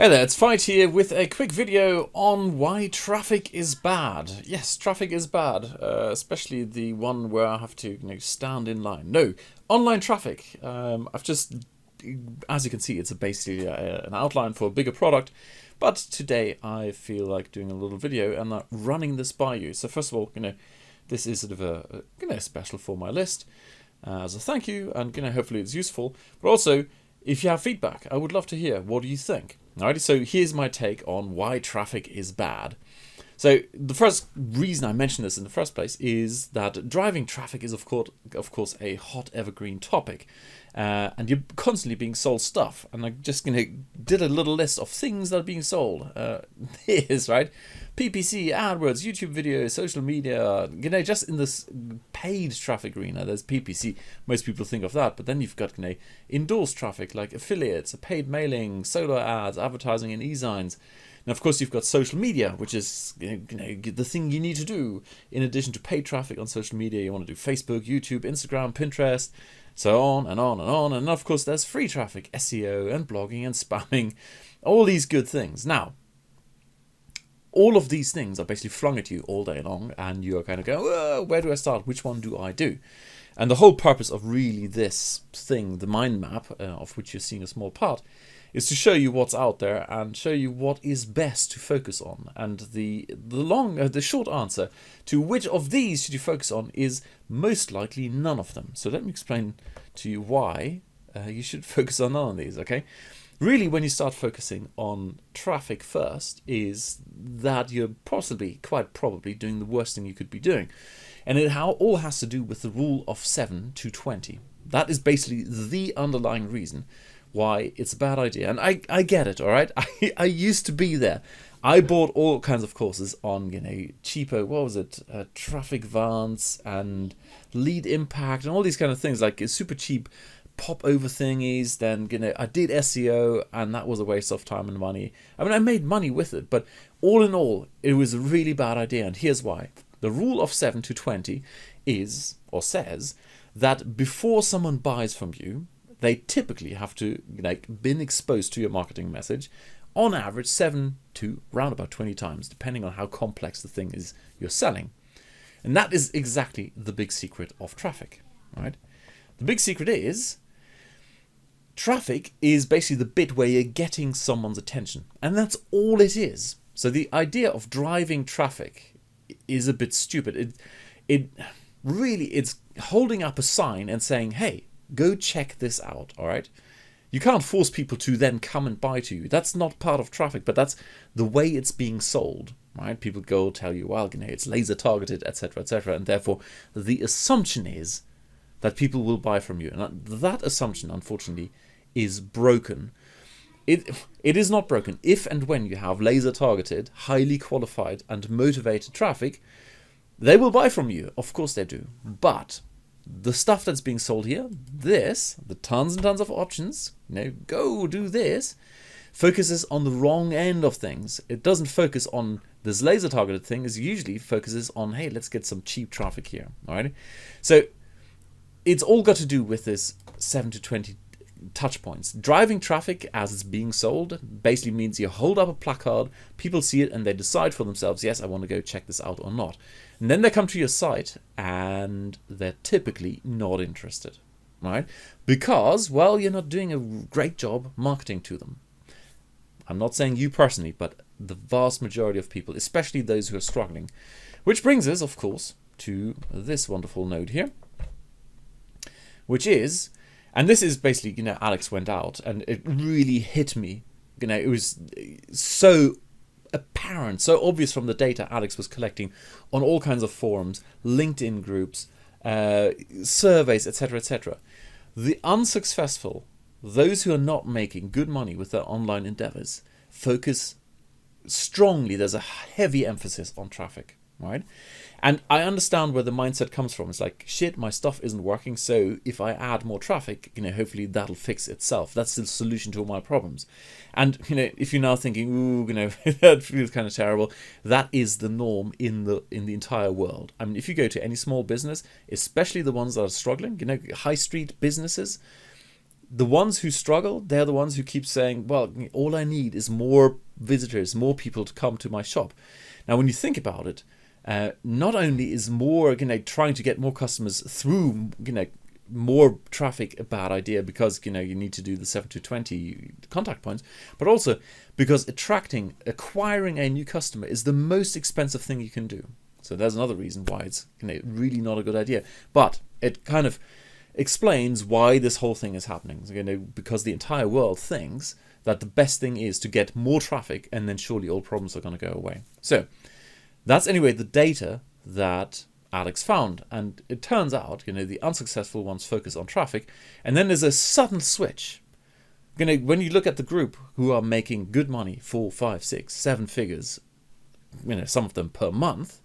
Hey there, it's Fight here with a quick video on why traffic is bad. Yes, traffic is bad, especially the one where I have to stand in line. No, online traffic. I've just, as you can see, it's basically an outline for a bigger product. But today I feel like doing a little video and running this by you. So first of all, this is sort of a special for my list as a thank you, and hopefully it's useful. But also, if you have feedback, I would love to hear. What do you think? Alright, so here's my take on why traffic is bad. So the first reason I mention this in the first place is that driving traffic is of course a hot evergreen topic, and you're constantly being sold stuff. And I just did a little list of things that are being sold. Here's right, PPC, AdWords, YouTube videos, social media. Just in this paid traffic arena, there's PPC. Most people think of that, but then you've got endorsed traffic like affiliates, a paid mailing, solar ads, advertising, and e-signs. Now, of course, you've got social media, which is the thing you need to do in addition to paid traffic on social media. You want to do Facebook, YouTube, Instagram, Pinterest, so on and on and on. And of course, there's free traffic, SEO and blogging and spamming, all these good things. Now, all of these things are basically flung at you all day long, and you're kind of going, oh, where do I start? Which one do I do? And the whole purpose of really this thing, the mind map, of which you're seeing a small part, is to show you what's out there and show you what is best to focus on. And the short answer to which of these should you focus on is most likely none of them. So let me explain to you why you should focus on none of these. Okay, really, when you start focusing on traffic first, is that you're quite probably doing the worst thing you could be doing, and it all has to do with the rule of 7 to 20. That is basically the underlying reason why it's a bad idea. And I get it, all right? I used to be there. I bought all kinds of courses on, cheaper, Trafficvance and Lead Impact and all these kind of things, like super cheap pop over thingies. Then, I did SEO, and that was a waste of time and money. I mean, I made money with it, but all in all, it was a really bad idea. And here's why. The rule of 7 to 20 is, or says, that before someone buys from you, they typically have to been exposed to your marketing message on average 7 to round about 20 times, depending on how complex the thing is you're selling. And that is exactly the big secret of traffic, right? The big secret is traffic is basically the bit where you're getting someone's attention, and that's all it is. So the idea of driving traffic is a bit stupid. It's holding up a sign and saying, hey, go check this out, all right? You can't force people to then come and buy to you. That's not part of traffic, but that's the way it's being sold, right? People go tell you, well, it's laser targeted, etc., etc., and therefore the assumption is that people will buy from you. And that assumption, unfortunately, is broken. It is not broken if and when you have laser targeted, highly qualified, and motivated traffic. They will buy from you. Of course they do. But the stuff that's being sold here, the tons and tons of options, go do this, focuses on the wrong end of things. It doesn't focus on this laser targeted thing. It usually focuses on, hey, let's get some cheap traffic here. All right. So it's all got to do with this 7 to 20 touch points. Driving traffic as it's being sold basically means you hold up a placard, people see it, and they decide for themselves, yes, I want to go check this out or not. And then they come to your site and they're typically not interested, right? Because, well, you're not doing a great job marketing to them. I'm not saying you personally, but the vast majority of people, especially those who are struggling. Which brings us, of course, to this wonderful node here, which is, and this is basically, Alex went out and it really hit me. It was so apparent, so obvious from the data Alex was collecting on all kinds of forums, LinkedIn groups, surveys, etc., etc. The unsuccessful, those who are not making good money with their online endeavors, focus strongly. There's a heavy emphasis on traffic, right? And I understand where the mindset comes from. It's like, shit, my stuff isn't working, so if I add more traffic, hopefully that'll fix itself. That's the solution to all my problems. And, if you're now thinking, ooh, that feels kind of terrible, that is the norm in the entire world. I mean, if you go to any small business, especially the ones that are struggling, high street businesses, the ones who struggle, they're the ones who keep saying, well, all I need is more visitors, more people to come to my shop. Now, when you think about it, not only is more, trying to get more customers through, more traffic a bad idea because, you need to do the 7 to 20 contact points, but also because acquiring a new customer is the most expensive thing you can do. So there's another reason why it's really not a good idea. But it kind of explains why this whole thing is happening. Because the entire world thinks that the best thing is to get more traffic, and then surely all problems are going to go away. So that's anyway the data that Alex found, and it turns out the unsuccessful ones focus on traffic, and then there's a sudden switch. When you look at the group who are making good money, 4, 5, 6, 7 figures, some of them per month,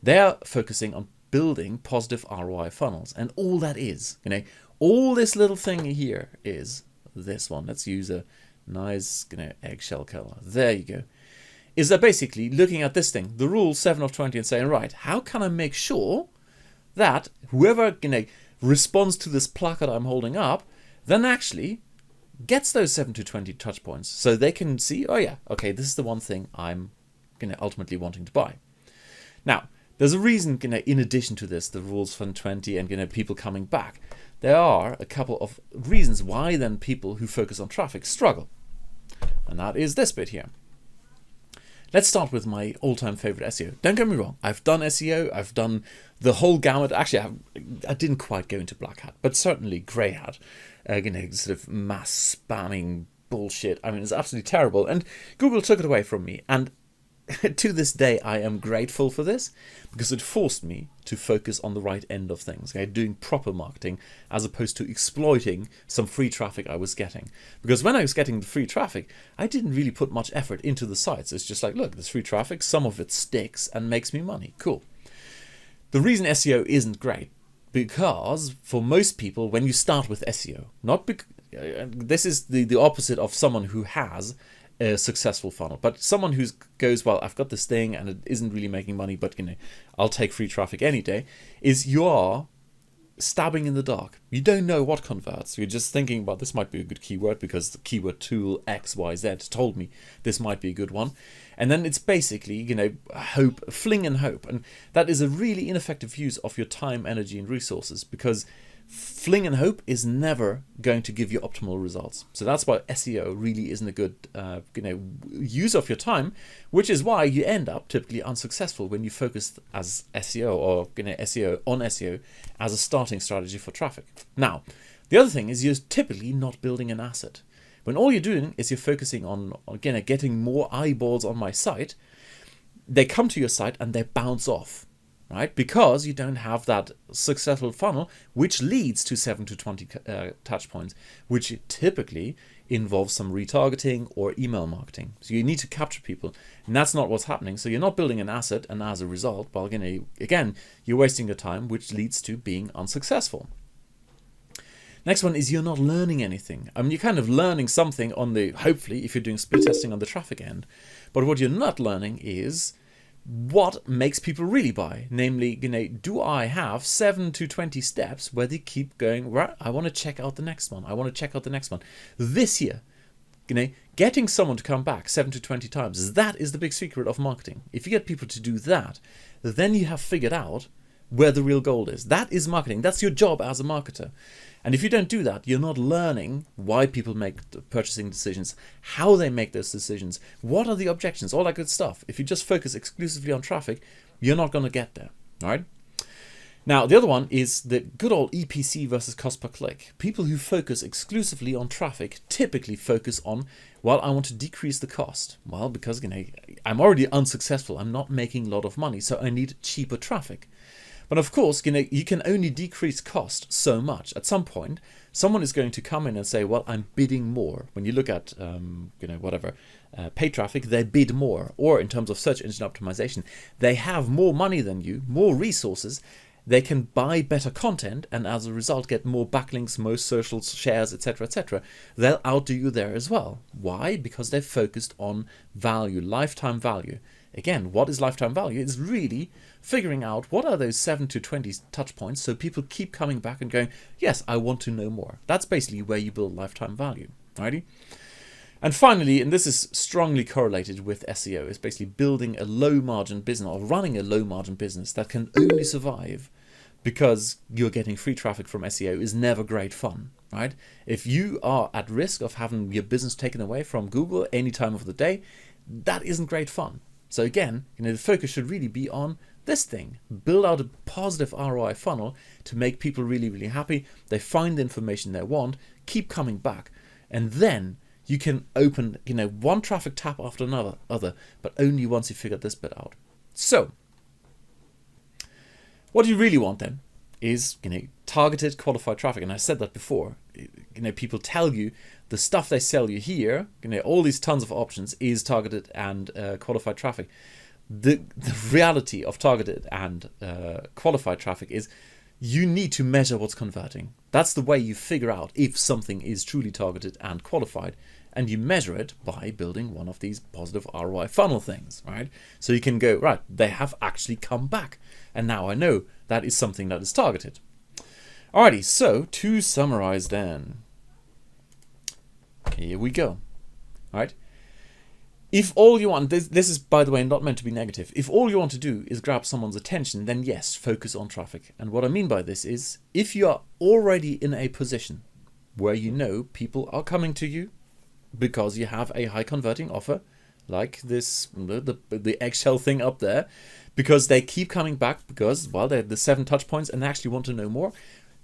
they're focusing on building positive ROI funnels, and all that is, all this little thing here is this one. Let's use a nice eggshell color. There you go. Is that basically looking at this thing, the rule 7 of 20, and saying, right, how can I make sure that whoever responds to this placard I'm holding up then actually gets those 7 to 20 touch points, so they can see, oh yeah, okay, this is the one thing I'm ultimately wanting to buy. Now, there's a reason, in addition to this, the rules from 20 and people coming back, there are a couple of reasons why then people who focus on traffic struggle, and that is this bit here. Let's start with my all-time favorite SEO. Don't get me wrong, I've done SEO, I've done the whole gamut. Actually, I didn't quite go into black hat, but certainly grey hat. Sort of mass spamming bullshit. I mean, it's absolutely terrible. And Google took it away from me. And to this day, I am grateful for this, because it forced me to focus on the right end of things, doing proper marketing as opposed to exploiting some free traffic I was getting. Because when I was getting the free traffic, I didn't really put much effort into the sites. It's just like, look, there's free traffic, some of it sticks and makes me money. Cool. The reason SEO isn't great, because for most people, when you start with SEO, this is the opposite of someone who has a successful funnel, but someone who goes, well, I've got this thing and it isn't really making money, but I'll take free traffic any day, is you are stabbing in the dark. You don't know what converts. You're just thinking, well, this might be a good keyword because the keyword tool XYZ told me this might be a good one. And then it's basically, hope, fling and hope. And that is a really ineffective use of your time, energy, and resources, because fling and hope is never going to give you optimal results. So that's why SEO really isn't a good use of your time, which is why you end up typically unsuccessful when you focus as SEO or SEO on SEO as a starting strategy for traffic. Now, the other thing is you're typically not building an asset. When all you're doing is you're focusing on getting more eyeballs on my site, they come to your site and they bounce off. Right? Because you don't have that successful funnel, which leads to 7 to 20 touch points, which typically involves some retargeting or email marketing. So you need to capture people, and that's not what's happening. So you're not building an asset, and as a result, well, again, you're wasting your time, which leads to being unsuccessful. Next one is you're not learning anything. I mean, you're kind of learning something on hopefully, if you're doing split testing on the traffic end, but what you're not learning is what makes people really buy. Namely, do I have 7 to 20 steps where they keep going, right, I want to check out the next one. I want to check out the next one. This year, getting someone to come back 7 to 20 times, that is the big secret of marketing. If you get people to do that, then you have figured out where the real gold is. That is marketing. That's your job as a marketer. And if you don't do that, you're not learning why people make the purchasing decisions, how they make those decisions, what are the objections, all that good stuff. If you just focus exclusively on traffic, you're not going to get there, all right? Now, the other one is the good old EPC versus cost per click. People who focus exclusively on traffic typically focus on, well, I want to decrease the cost. Well, because I'm already unsuccessful. I'm not making a lot of money, so I need cheaper traffic. But of course, you can only decrease cost so much. At some point, someone is going to come in and say, well, I'm bidding more. When you look at, paid traffic, they bid more. Or in terms of search engine optimization, they have more money than you, more resources. They can buy better content and as a result get more backlinks, more social shares, etc., etc. They'll outdo you there as well. Why? Because they're focused on value, lifetime value. again, what is lifetime value? It's really figuring out what are those 7 to 20 touch points so people keep coming back and going, yes, I want to know more. That's basically where you build lifetime value. Alrighty? And finally, and this is strongly correlated with SEO, is basically building a low margin business or running a low margin business that can only survive because you're getting free traffic from SEO is never great fun, right? If you are at risk of having your business taken away from Google any time of the day, that isn't great fun. So again, the focus should really be on this thing. Build out a positive ROI funnel to make people really, really happy. They find the information they want, keep coming back, and then you can open, one traffic tap after other, but only once you figure this bit out. So what you really want then is, targeted qualified traffic. And I said that before. People tell you the stuff they sell you here, all these tons of options is targeted and qualified traffic. The reality of targeted and qualified traffic is you need to measure what's converting. That's the way you figure out if something is truly targeted and qualified. And you measure it by building one of these positive ROI funnel things, right? So you can go, right, they have actually come back. And now I know that is something that is targeted. Alrighty, so to summarize then, here we go. All right. If all you want, this is, by the way, not meant to be negative. If all you want to do is grab someone's attention, then yes, focus on traffic. And what I mean by this is, if you are already in a position where people are coming to you because you have a high converting offer, like this, the eggshell thing up there, because they keep coming back because, well, they're the 7 touch points and they actually want to know more,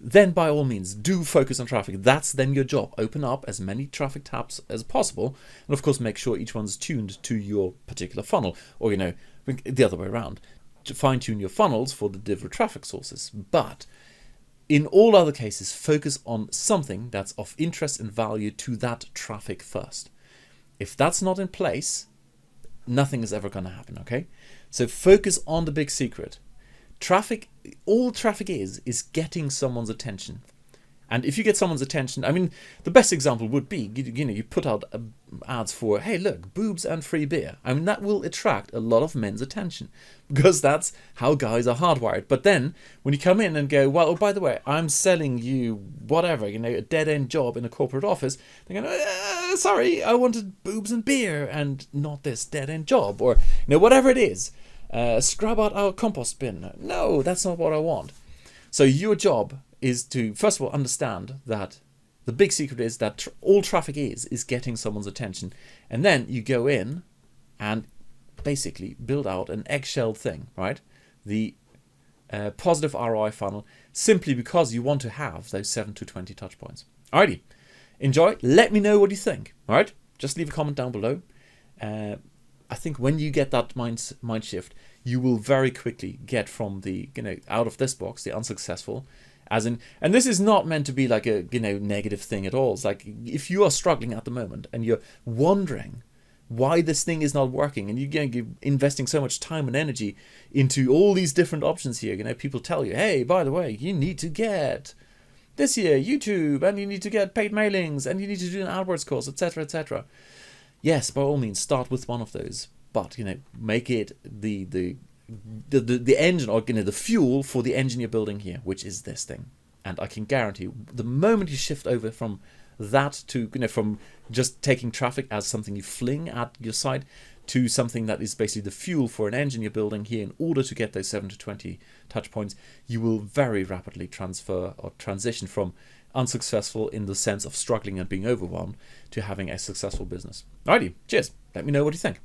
then by all means do focus on traffic. That's then your job. Open up as many traffic taps as possible, and of course make sure each one's tuned to your particular funnel, or the other way around, to fine tune your funnels for the different traffic sources. But in all other cases, focus on something that's of interest and value to that traffic first. If that's not in place, nothing is ever going to happen, okay? So focus on the big secret. Traffic, all traffic is getting someone's attention. And if you get someone's attention, I mean, the best example would be, you put out ads for, hey, look, boobs and free beer. I mean, that will attract a lot of men's attention because that's how guys are hardwired. But then when you come in and go, well, oh, by the way, I'm selling you whatever, a dead-end job in a corporate office, they're going, sorry, I wanted boobs and beer and not this dead-end job, or, whatever it is. Scrub out our compost bin. No, that's not what I want. So your job is to, first of all, understand that the big secret is that all traffic is getting someone's attention. And then you go in and basically build out an eggshell thing, right? The positive ROI funnel, simply because you want to have those 7 to 20 touch points. Alrighty, enjoy. Let me know what you think. All right, just leave a comment down below. I think when you get that mind shift, you will very quickly get from the, out of this box, the unsuccessful, as in, and this is not meant to be like a, negative thing at all. It's like, if you are struggling at the moment and you're wondering why this thing is not working, and you're investing so much time and energy into all these different options here, people tell you, hey, by the way, you need to get this here, YouTube, and you need to get paid mailings, and you need to do an AdWords course, etc., etc. Yes, by all means, start with one of those, but make it the engine, or the fuel for the engine you're building here, which is this thing. And I can guarantee, the moment you shift over from that to from just taking traffic as something you fling at your site to something that is basically the fuel for an engine you're building here in order to get those 7 to 20 touch points, you will very rapidly transfer or transition from unsuccessful in the sense of struggling and being overwhelmed to having a successful business. Alrighty, cheers. Let me know what you think.